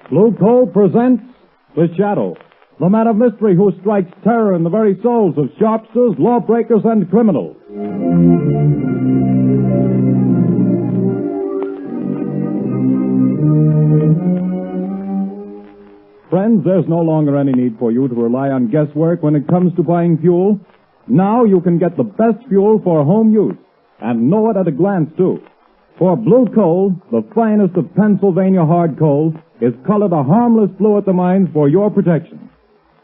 Blue Coal presents The Shadow, the man of mystery who strikes terror in the very souls of sharpsters, lawbreakers, and criminals. Friends, there's no longer any need for you to rely on guesswork when it comes to buying fuel. Now you can get the best fuel for home use, and know it at a glance, too. For Blue Coal, the finest of Pennsylvania hard coal, is colored a harmless blue at the mines for your protection,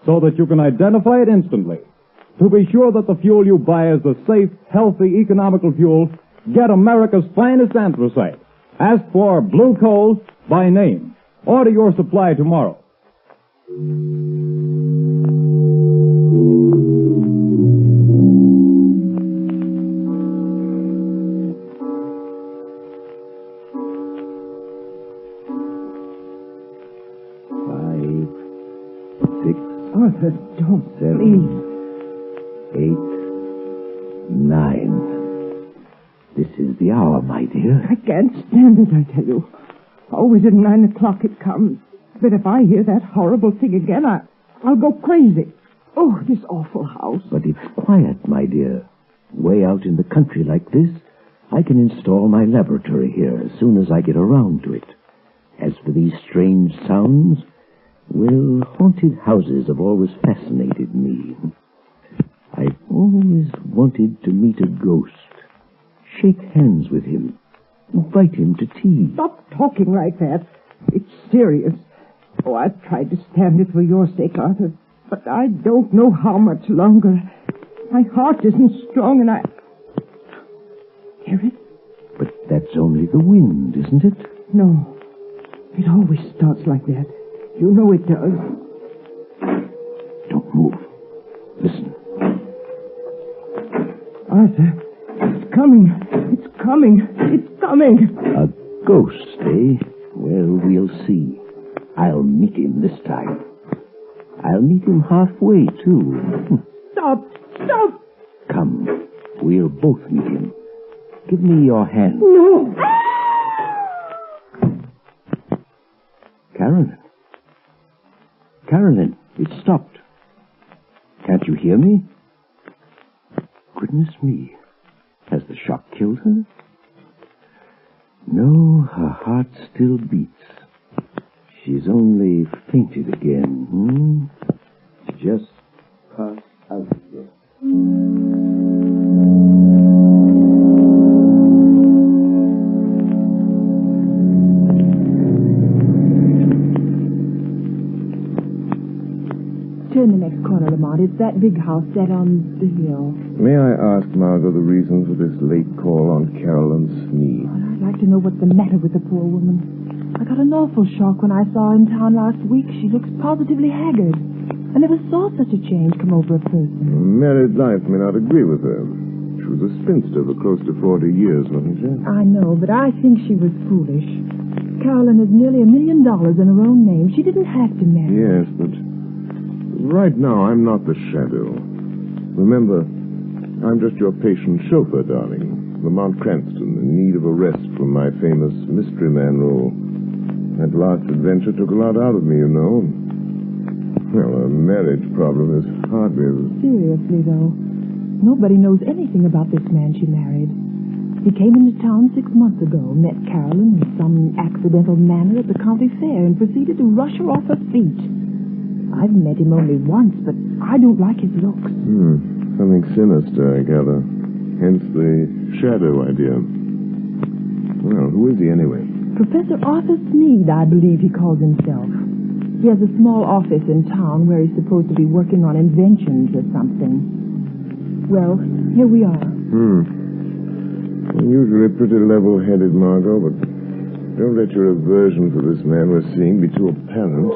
so that you can identify it instantly. To be sure that the fuel you buy is a safe, healthy, economical fuel, get America's finest anthracite. Ask for Blue Coal by name. Order your supply tomorrow. Arthur, don't. 7, Please. 8, 9. This is the hour, my dear. I can't stand it, I tell you. Always at 9 o'clock it comes. But if I hear that horrible thing again, I'll go crazy. Oh, this awful house. But it's quiet, my dear. Way out in the country like this, I can install my laboratory here as soon as I get around to it. As for these strange sounds, well, haunted houses have always fascinated me. I've always wanted to meet a ghost, shake hands with him, invite him to tea. Stop talking like that. It's serious. Oh, I've tried to stand it for your sake, Arthur, but I don't know how much longer. My heart isn't strong, and I... Hear it? But that's only the wind, isn't it? No. It always starts like that. You know it does. Don't move. Listen. Arthur, it's coming. It's coming. It's coming. A ghost, eh? Well, we'll see. I'll meet him this time. I'll meet him halfway, too. Stop! Stop! Come. We'll both meet him. Give me your hand. No! Carolyn. Carolyn, it stopped. Can't you hear me? Goodness me. Has the shock killed her? No, her heart still beats. She's only fainted again. Just pass out there. Turn the next corner, Lamont. It's that big house set on the hill. May I ask, Margot, the reason for this late call on Carolyn Sneed? Well, I'd like to know what's the matter with the poor woman. I got an awful shock when I saw her in town last week. She looks positively haggard. I never saw such a change come over a person. Married life may not agree with her. She was a spinster for close to 40 years, wasn't she? I know, but I think she was foolish. Carolyn has nearly $1 million in her own name. She didn't have to marry. Yes, but right now I'm not the shadow. Remember, I'm just your patient chauffeur, darling. Lamont Cranston, in need of a rest from my famous mystery man role. That last adventure took a lot out of me, you know. Well, a marriage problem is hardly as... Seriously, though. Nobody knows anything about this man she married. He came into town 6 months ago, met Carolyn in some accidental manner at the county fair, and proceeded to rush her off her feet. I've met him only once, but I don't like his looks. Something sinister, I gather. Hence the shadow idea. Well, who is he anyway? Professor Arthur Sneed, I believe he calls himself. He has a small office in town where he's supposed to be working on inventions or something. Well, here we are. Usually pretty level-headed, Margot, but don't let your aversion for this man we're seeing be too apparent.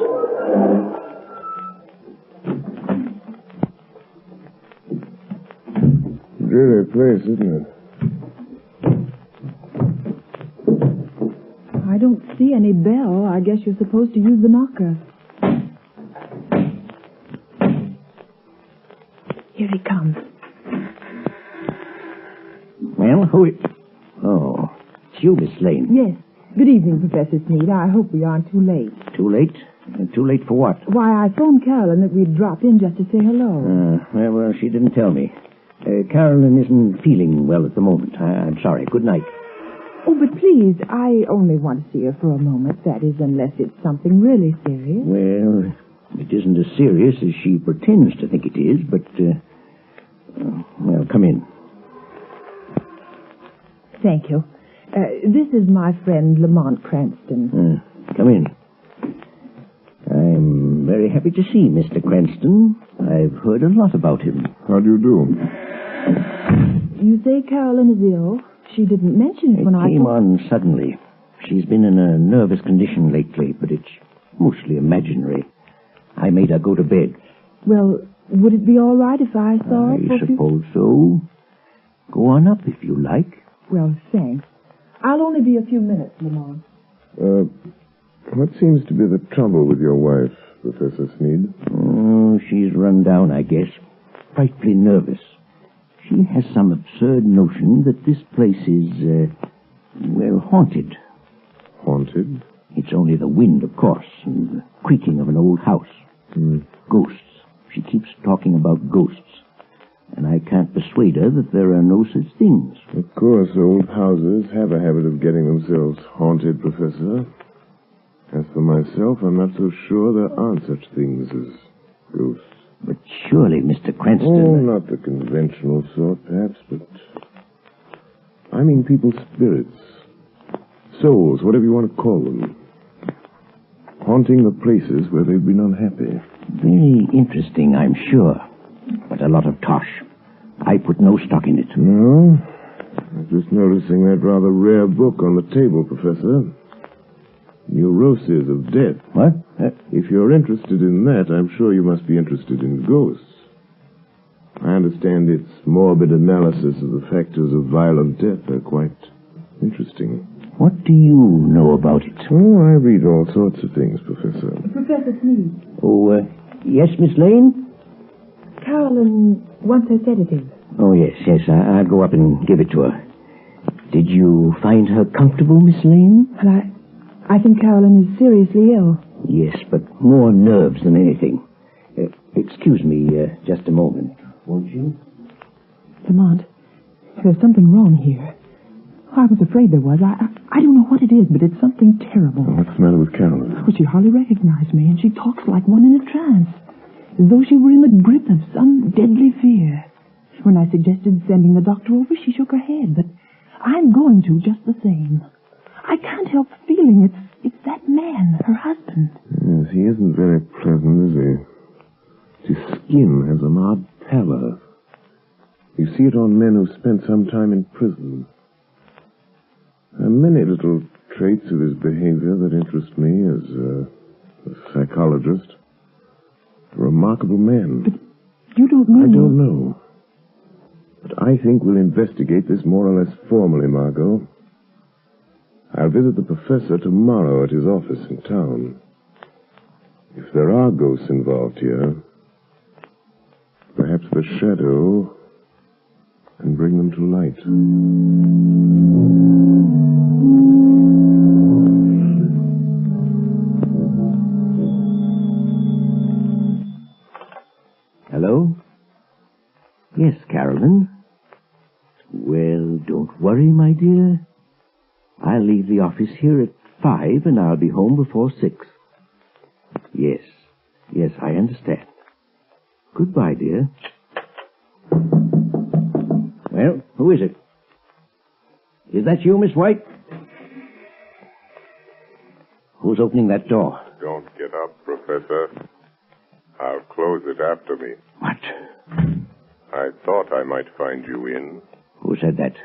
Dreary place, isn't it? I don't see any bell. I guess you're supposed to use the knocker. Here he comes. Oh, it's you, Miss Lane. Yes. Good evening, Professor Sneed. I hope we aren't too late. Too late? Too late for what? Why, I phoned Carolyn that we'd drop in just to say hello. Well, she didn't tell me. Carolyn isn't feeling well at the moment. I'm sorry. Good night. Oh, but please, I only want to see her for a moment. That is, unless it's something really serious. Well, it isn't as serious as she pretends to think it is, but, well, come in. Thank you. This is my friend Lamont Cranston. Come in. I'm very happy to see Mr. Cranston. I've heard a lot about him. How do you do? You say Carolyn is ill? She didn't mention it when I... It came on suddenly. She's been in a nervous condition lately, but it's mostly imaginary. I made her go to bed. Well, would it be all right if I saw her? I suppose so. Go on up if you like. Well, thanks. I'll only be a few minutes, Lamont. What seems to be the trouble with your wife, Professor Sneed? Oh, she's run down, I guess. Frightfully nervous. She has some absurd notion that this place is, well, haunted. Haunted? It's only the wind, of course, and the creaking of an old house. Ghosts. She keeps talking about ghosts. And I can't persuade her that there are no such things. Of course, old houses have a habit of getting themselves haunted, Professor. As for myself, I'm not so sure there aren't such things as ghosts. But surely, Mr. Cranston... Oh, not the conventional sort, perhaps, but... I mean people's spirits. Souls, whatever you want to call them. Haunting the places where they've been unhappy. Very interesting, I'm sure. But a lot of tosh. I put no stock in it. No? I'm just noticing that rather rare book on the table, Professor. Neuroses of Death. What? If you're interested in that, I'm sure you must be interested in ghosts. I understand its morbid analysis of the factors of violent death are quite interesting. What do you know about it? Oh, I read all sorts of things, Professor. Professor Sneed. Oh, yes, Miss Lane? Carolyn wants her sedative. Oh, yes. I'll go up and give it to her. Did you find her comfortable, Miss Lane? Well, I think Carolyn is seriously ill. Yes, but more nerves than anything. Excuse me just a moment, won't you? Lamont, there's something wrong here. I was afraid there was. I don't know what it is, but it's something terrible. What's the matter with Carolyn? Well, she hardly recognized me, and she talks like one in a trance, as though she were in the grip of some deadly fear. When I suggested sending the doctor over, she shook her head, but I'm going to just the same. I can't help feeling it's that man, her husband. Yes, he isn't very pleasant, is he? His skin has an odd pallor. You see it on men who spent some time in prison. There are many little traits of his behavior that interest me as a psychologist. A remarkable man. But you don't know... I don't know. But I think we'll investigate this more or less formally, Margot. I'll visit the professor tomorrow at his office in town. If there are ghosts involved here, perhaps the shadow can bring them to light. Hello? Yes, Carolyn. Well, don't worry, my dear. I'll leave the office here at 5 and I'll be home before 6. Yes, I understand. Goodbye, dear. Well, who is it? Is that you, Miss White? Who's opening that door? Don't get up, Professor. I'll close it after me. What? I thought I might find you in. Who said that?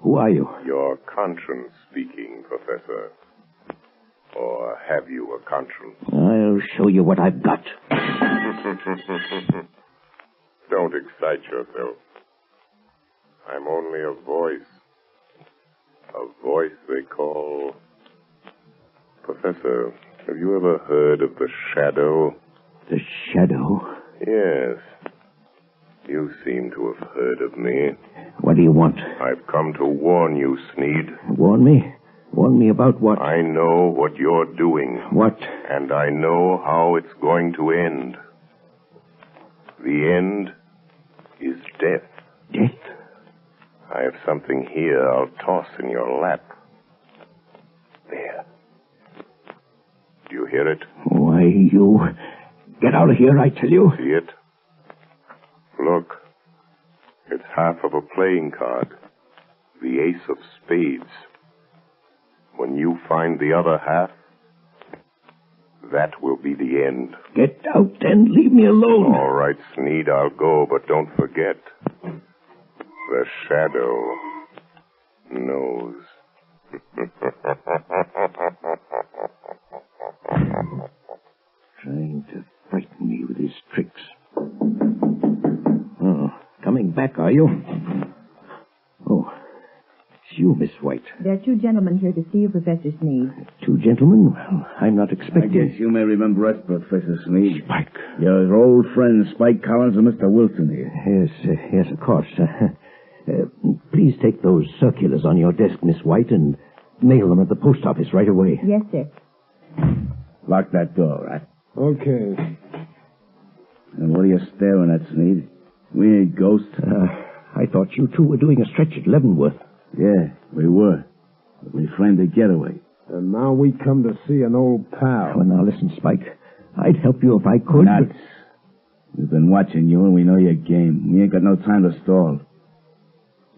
Who are you? Your conscience speaking, Professor. Or have you a conscience? I'll show you what I've got. Don't excite yourself. I'm only a voice. A voice they call... Professor, have you ever heard of the shadow? The shadow? Yes. You seem to have heard of me. What do you want? I've come to warn you, Sneed. Warn me? Warn me about what? I know what you're doing. What? And I know how it's going to end. The end is death. Death? I have something here I'll toss in your lap. There. Do you hear it? Why, you... Get out of here, I tell you. See it? Look. It's half of a playing card. The ace of spades. When you find the other half, that will be the end. Get out and leave me alone. All right, Sneed, I'll go, but don't forget. The shadow knows. Trying to frighten me with his tricks. Oh, coming back, are you? Oh, it's you, Miss White. There are two gentlemen here to see you, Professor Sneed. Two gentlemen? Well, I'm not expecting... I guess you may remember us, Professor Sneed. Spike. Your old friends, Spike Collins and Mr. Wilson here. Yes, of course. Please take those circulars on your desk, Miss White, and mail them at the post office right away. Yes, sir. Lock that door, right? Okay. And what are you staring at, Sneed? We ain't ghosts. I thought you two were doing a stretch at Leavenworth. Yeah, we were. But we framed a getaway. And now we come to see an old pal. Well, now listen, Spike. I'd help you if I could. Nuts. We've been watching you, and we know your game. We ain't got no time to stall.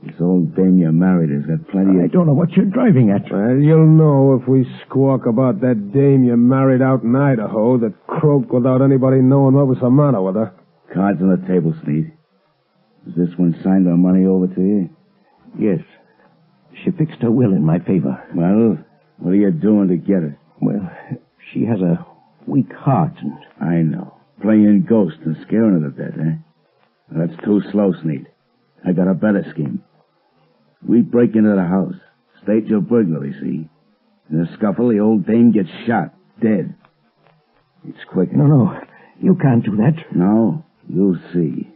This old dame you married has got plenty of... I don't know what you're driving at. Well, you'll know if we squawk about that dame you married out in Idaho that croaked without anybody knowing what was the matter with her. Cards on the table, Sneed. Has this one signed our money over to you? Yes. She fixed her will in my favor. Well, what are you doing to get her? Well, she has a weak heart, and... I know. Playing ghost and scaring her to death, eh? Well, that's too slow, Sneed. I got a better scheme. We break into the house, stage a burglary, see? In a scuffle, the old dame gets shot, dead. It's quick. No, you can't do that. No, you'll see.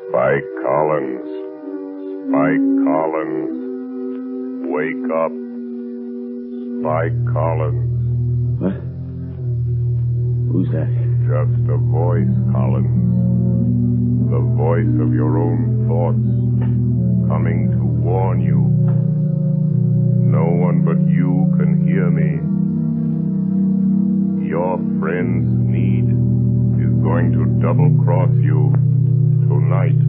Spike Collins. Spike Collins. Wake up. Spike Collins. What? Who's that? Just a voice, Collins. The voice of your own thoughts, coming to warn you. No one but you can hear me. Your friend Sneed is going to double-cross you tonight.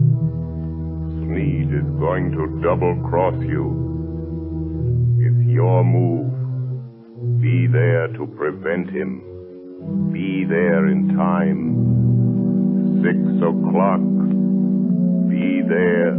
Sneed is going to double-cross you. It's your move. Be there to prevent him. Be there in time. 6 o'clock. Be there.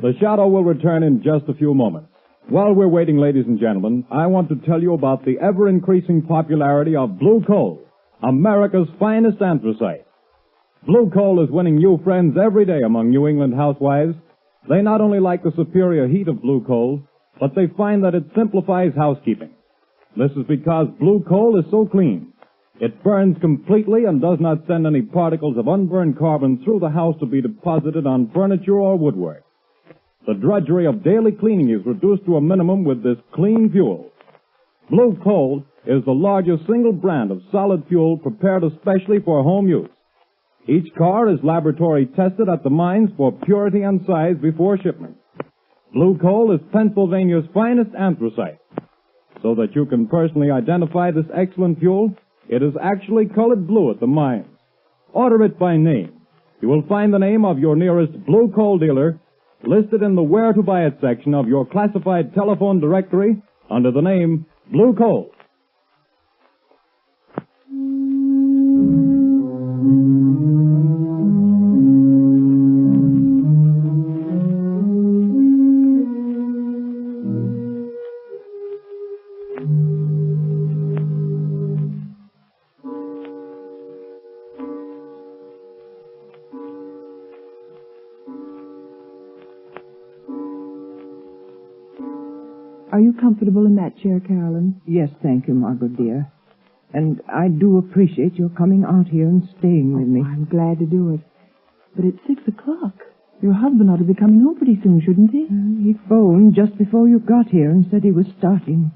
The Shadow will return in just a few moments. While we're waiting, ladies and gentlemen, I want to tell you about the ever-increasing popularity of blue coal, America's finest anthracite. Blue coal is winning new friends every day among New England housewives. They not only like the superior heat of blue coal, but they find that it simplifies housekeeping. This is because blue coal is so clean. It burns completely and does not send any particles of unburned carbon through the house to be deposited on furniture or woodwork. The drudgery of daily cleaning is reduced to a minimum with this clean fuel. Blue coal is the largest single brand of solid fuel prepared especially for home use. Each car is laboratory tested at the mines for purity and size before shipment. Blue coal is Pennsylvania's finest anthracite. So that you can personally identify this excellent fuel, it is actually colored blue at the mines. Order it by name. You will find the name of your nearest blue coal dealer listed in the Where to Buy It section of your classified telephone directory under the name Blue Coal. Are you comfortable in that chair, Carolyn? Yes, thank you, Margot, dear. And I do appreciate your coming out here and staying with me. I'm glad to do it. But it's 6 o'clock. Your husband ought to be coming home pretty soon, shouldn't he? He phoned just before you got here and said he was starting.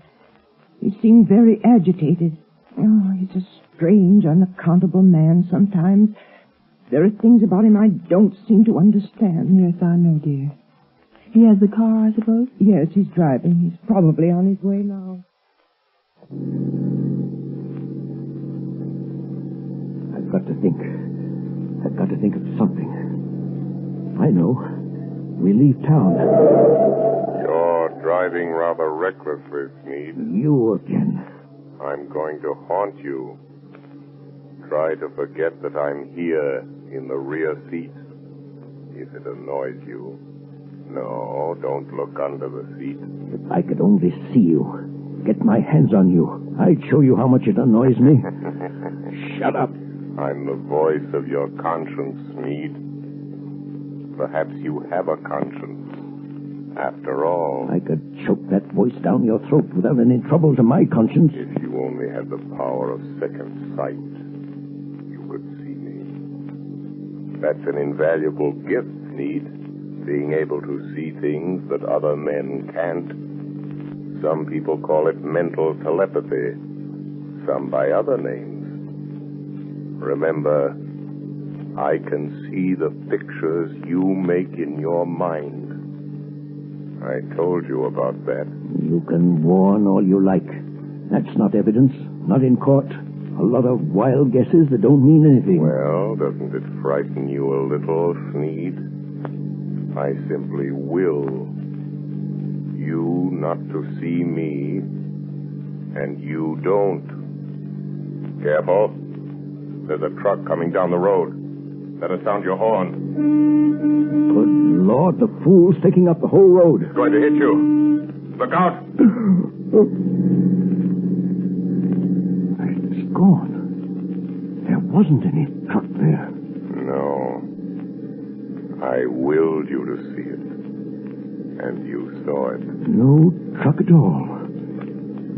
He seemed very agitated. Oh, he's a strange, unaccountable man sometimes. There are things about him I don't seem to understand. Yes, I know, dear. He has the car, I suppose? Yes, he's driving. He's probably on his way now. I've got to think. I've got to think of something. I know. We leave town. You're driving rather recklessly, Sneed. You again. I'm going to haunt you. Try to forget that I'm here in the rear seat. If it annoys you. No, don't look under the seat. If I could only see you, get my hands on you, I'd show you how much it annoys me. Shut up. I'm the voice of your conscience, Sneed. Perhaps you have a conscience. After all, I could choke that voice down your throat without any trouble to my conscience. if you only had the power of second sight, you could see me. That's an invaluable gift, Sneed. Being able to see things that other men can't. Some people call it mental telepathy. Some by other names. Remember, I can see the pictures you make in your mind. I told you about that. You can warn all you like. That's not evidence. Not in court. A lot of wild guesses that don't mean anything. Well, doesn't it frighten you a little, Sneed? I simply will you not to see me, and you don't. Careful. There's a truck coming down the road. Better sound your horn. Good Lord, the fool's taking up the whole road. It's going to hit you. Look out. It's gone. There wasn't any truck there. No. I willed you to see it. And you saw it. No truck at all.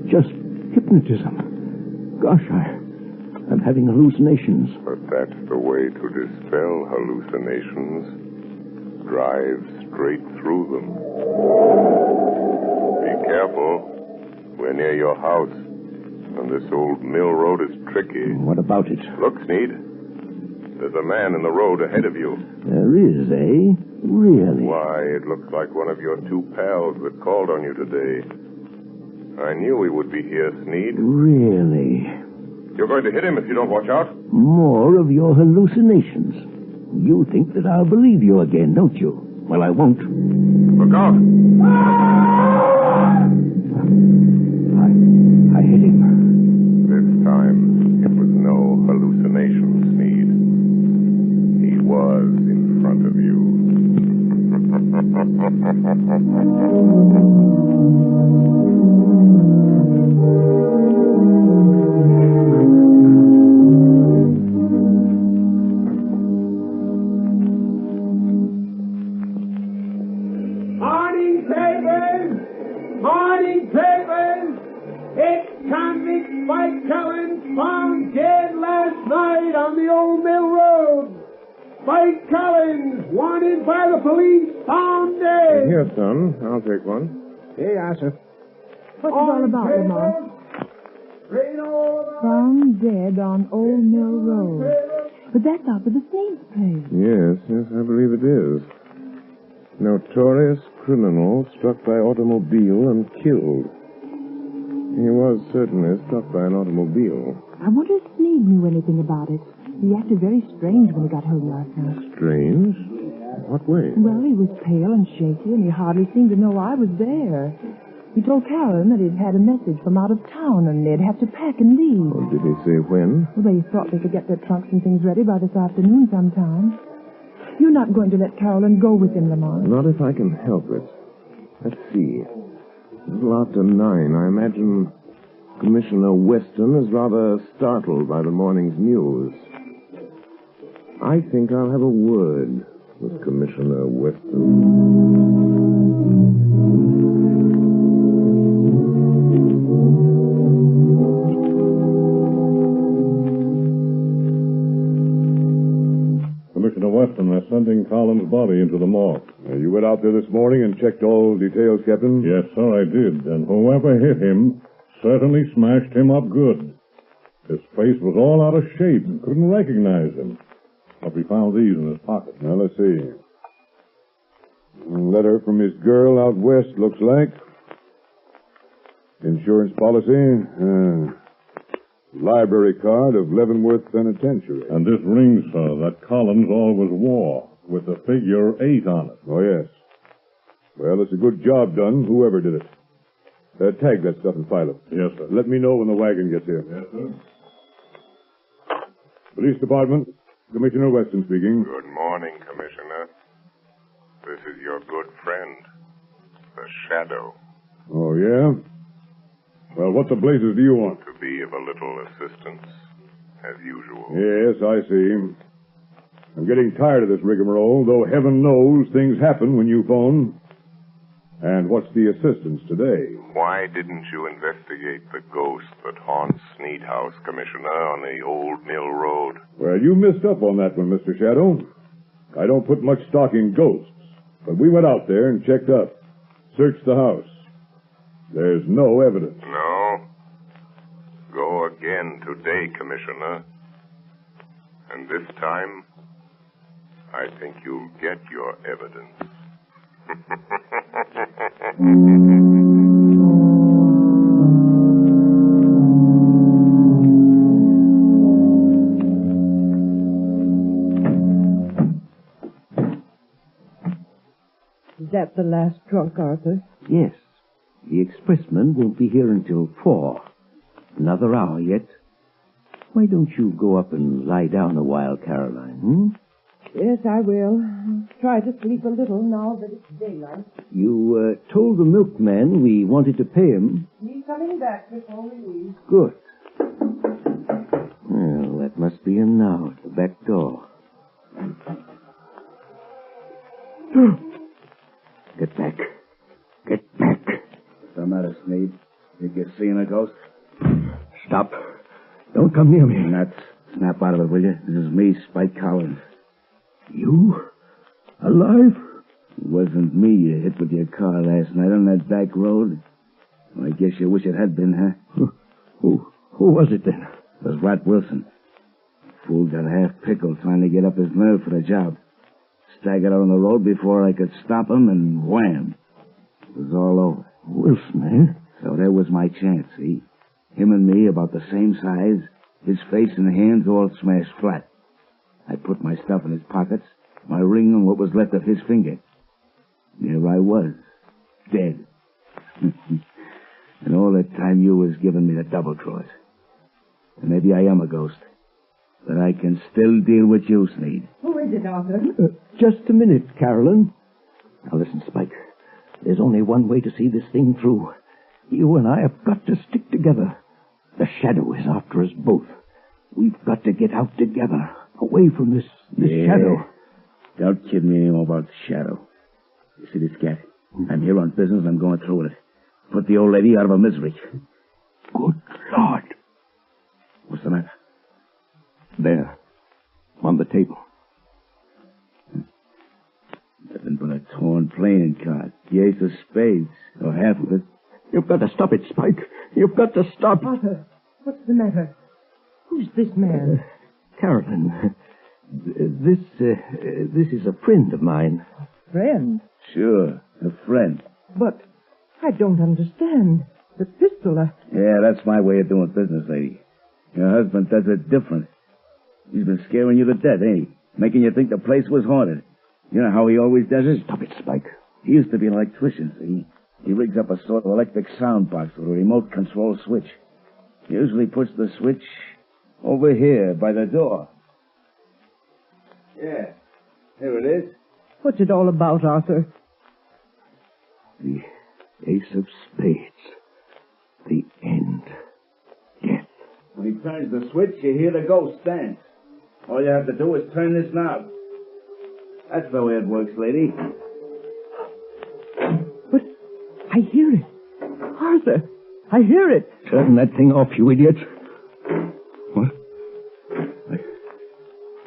Just hypnotism. Gosh, I'm having hallucinations. But that's the way to dispel hallucinations. Drive straight through them. Be careful. We're near your house. And this old mill road is tricky. What about it? Look, Sneed. There's a man in the road ahead of you. There is, eh? Really? Why, it looks like one of your two pals that called on you today. I knew he would be here, Sneed. Really? You're going to hit him if you don't watch out. More of your hallucinations. You think that I'll believe you again, don't you? Well, I won't. Look out. I hit him. This time, it was no hallucination, Sneed. He was in front of you. Morning, papers! Morning, papers! It's convict Spike Collins found dead last night on the old mill road. Spike Collins, wanted by the police, found dead. Here, son. I'll take one. Here you are, sir. What's it all about, Lamont? Found dead on Old Mill Road. But that's out of the Sneed place. Yes, I believe it is. Notorious criminal struck by automobile and killed. He was certainly struck by an automobile. I wonder if Sneed knew anything about it. He acted very strange when he got home last night. Strange? What way? Well, he was pale and shaky, and he hardly seemed to know I was there. He told Carolyn that he'd had a message from out of town, and they'd have to pack and leave. Oh, did he say when? Well, they thought they could get their trunks and things ready by this afternoon sometime. You're not going to let Carolyn go with him, Lamont? Not if I can help it. Let's see. A little after 9. I imagine Commissioner Weston is rather startled by the morning's news. I think I'll have a word with Commissioner Weston. Weston. They're sending Collins' body into the morgue. You went out there this morning and checked all details, Captain? Yes, sir, I did. And whoever hit him certainly smashed him up good. His face was all out of shape and couldn't recognize him. But we found these in his pocket. Now, let's see. A letter from his girl out west, looks like. Insurance policy. Library card of Leavenworth Penitentiary. And this ring, sir, that Collins always wore, with the figure 8 on it. Oh, yes. Well, it's a good job done, whoever did it. Tag that stuff and file it. Yes, sir. Let me know when the wagon gets here. Yes, sir. Police Department, Commissioner Weston speaking. Good morning, Commissioner. This is your good friend, the Shadow. Oh, yeah? Well, what the blazes do you want? To be of a little assistance, as usual. Yes, I see. I'm getting tired of this rigmarole, though heaven knows things happen when you phone. And what's the assistance today? Why didn't you investigate the ghost that haunts Sneed House, Commissioner, on the old Mill Road? Well, you missed up on that one, Mr. Shadow. I don't put much stock in ghosts, but we went out there and checked up, searched the house. There's no evidence. No. Go again today, Commissioner. And this time, I think you'll get your evidence. Is that the last drunk, Arthur? Yes. The expressman won't be here until 4. Another hour yet. Why don't you go up and lie down a while, Caroline, Yes, I will. I'll try to sleep a little now that it's daylight. You told the milkman we wanted to pay him. He's coming back before we leave. Good. Well, that must be him now at the back door. Get back. Get back. What's the matter, Sneed? Think you're seeing a ghost? Stop. Don't come near me. Nuts. Snap out of it, will you? This is me, Spike Collins. You? Alive? It wasn't me you hit with your car last night on that back road. Well, I guess you wish it had been, huh? Who was it then? It was Rat Wilson. Fool got half pickled trying to get up his nerve for the job. Staggered out on the road before I could stop him, and wham! It was all over. Wilson, eh? So there was my chance, see? Him and me about the same size, his face and hands all smashed flat. I put my stuff in his pockets, my ring and what was left of his finger. There I was, dead. And all that time you was giving me the double cross. And maybe I am a ghost, but I can still deal with you, Sneed. Who is it, Arthur? Just a minute, Carolyn. Now listen, Spike. There's only one way to see this thing through. You and I have got to stick together. The Shadow is after us both. We've got to get out together, away from this Shadow. Don't kid me anymore about the Shadow. You see this cat? I'm here on business. I'm going through with it. Put the old lady out of her misery. Good Lord. What's the matter? There. On the table. Nothing but a torn playing card. The ace of spades, or half of it. You've got to stop it, Spike. You've got to stop. Arthur, what's the matter? Who's this man? Carolyn, this is a friend of mine. A friend? Sure, a friend. But I don't understand. The pistol, Yeah, that's my way of doing business, lady. Your husband does it different. He's been scaring you to death, ain't he? Making you think the place was haunted. You know how he always does it? Stop it, Spike. He used to be an electrician, see? He rigs up a sort of electric sound box with a remote control switch. He usually puts the switch over here by the door. Yeah, here it is. what's it all about, Arthur? The ace of spades. The end. Death. When he turns the switch, you hear the ghost dance. All you have to do is turn this knob. That's the way it works, lady. But I hear it. Arthur, I hear it. Turn that thing off, you idiot. What?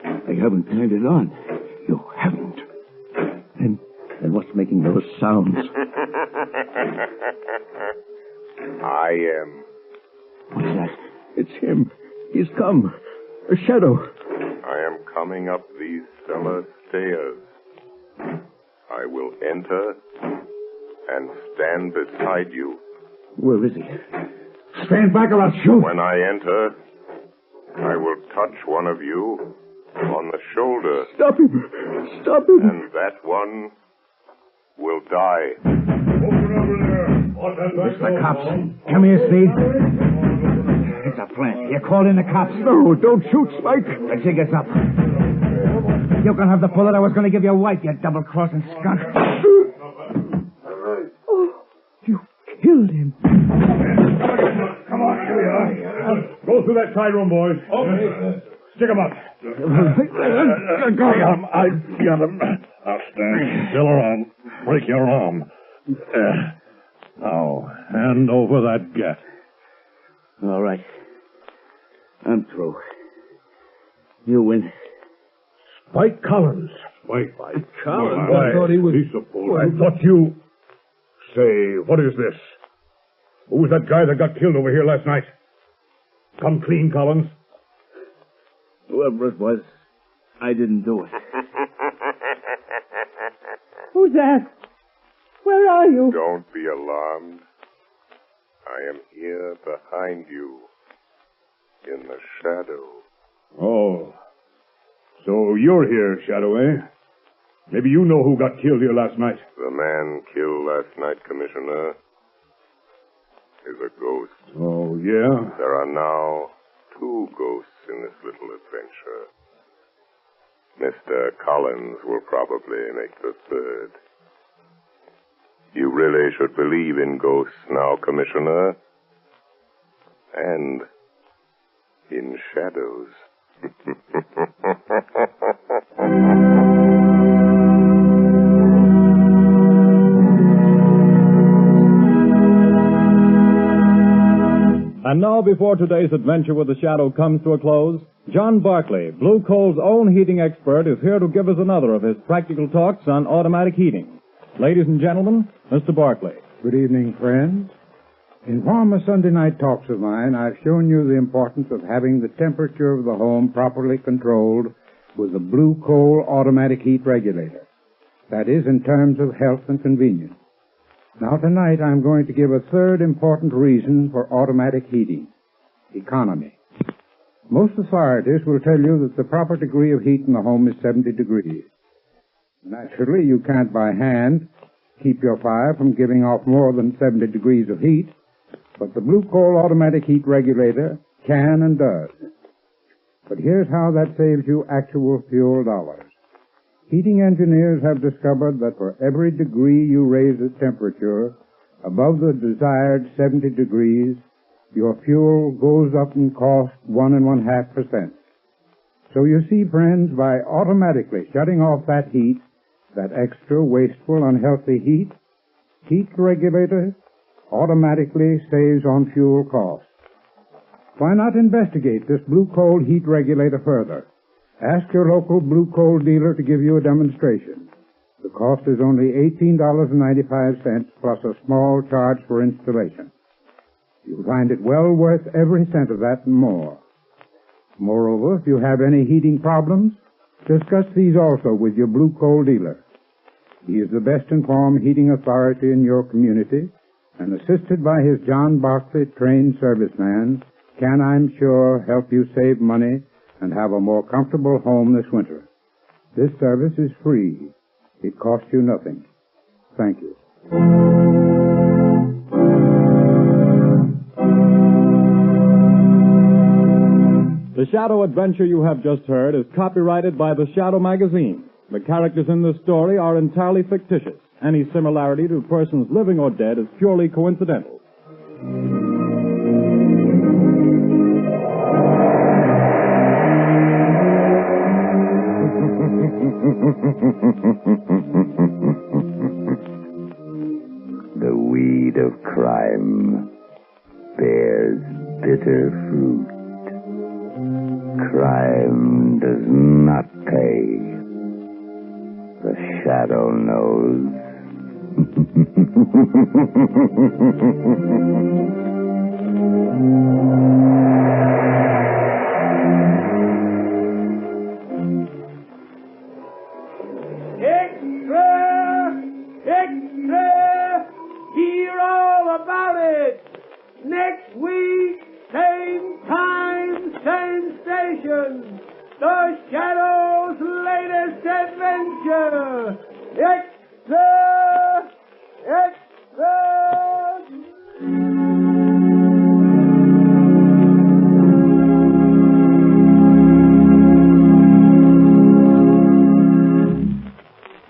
I haven't turned it on. making those sounds? I am. What's that? It's him. He's come. A shadow. I am coming up these cellar stairs. I will enter and stand beside you. Where is he? Stand back or I'll shoot. When I enter, I will touch one of you on the shoulder. Stop him. Stop him. And that one will die. Open over there. It's the cops. Come here, Sneed. It's a plant. You called in the cops. No, don't shoot, Spike. The jig is up. You can have the bullet I was going to give your wife, you double-crossing skunk. Oh, you killed him. Come on, here we are. Go through that side room, boys. Okay. Stick him up. I got him. Now stand still around. Break your arm. Now, hand over that gat. All right. I'm through. You win. Spike Collins. Spike Collins? I thought he was... I thought you... Say, what is this? Who was that guy that got killed over here last night? Come clean, Collins. Whoever it was, I didn't do it. Who's that? Where are you? Don't be alarmed. I am here behind you, in the shadow. Oh. So you're here, Shadow, eh? Maybe you know who got killed here last night. The man killed last night, Commissioner, is a ghost. Oh, yeah? There are now 2 ghosts in this little adventure. Mr. Collins will probably make the 3rd. You really should believe in ghosts now, Commissioner. And in shadows. And now, before today's adventure with the Shadow comes to a close, John Barclay, Blue Coal's own heating expert, is here to give us another of his practical talks on automatic heating. Ladies and gentlemen, Mr. Barclay. Good evening, friends. In former Sunday night talks of mine, I've shown you the importance of having the temperature of the home properly controlled with the Blue Coal automatic heat regulator. That is, in terms of health and convenience. Now, tonight, I'm going to give a 3rd important reason for automatic heating: economy. Most authorities will tell you that the proper degree of heat in the home is 70 degrees. Naturally, you can't by hand keep your fire from giving off more than 70 degrees of heat, but the Blue Coal automatic heat regulator can and does. But here's how that saves you actual fuel dollars. Heating engineers have discovered that for every degree you raise the temperature above the desired 70 degrees, your fuel goes up in cost 1.5%. So you see, friends, by automatically shutting off that heat, that extra, wasteful, unhealthy heat, heat regulator automatically saves on fuel costs. Why not investigate this Blue Coal heat regulator further? Ask your local Blue Coal dealer to give you a demonstration. The cost is only $18.95 plus a small charge for installation. You'll find it well worth every cent of that and more. Moreover, if you have any heating problems, discuss these also with your Blue Coal dealer. He is the best informed heating authority in your community, and assisted by his John Barclay trained serviceman, can, I'm sure, help you save money and have a more comfortable home this winter. This service is free. It costs you nothing. Thank you. The Shadow adventure you have just heard is copyrighted by the Shadow magazine. The characters in this story are entirely fictitious. Any similarity to persons living or dead is purely coincidental. The weed of crime bears bitter fruit. Crime does not pay. The Shadow knows. Extra! Hear all about it! Next week, same time, same station. The Shadow's latest adventure. Extra! Extra!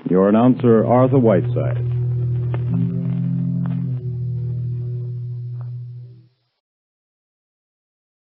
Your announcer, Arthur Whiteside.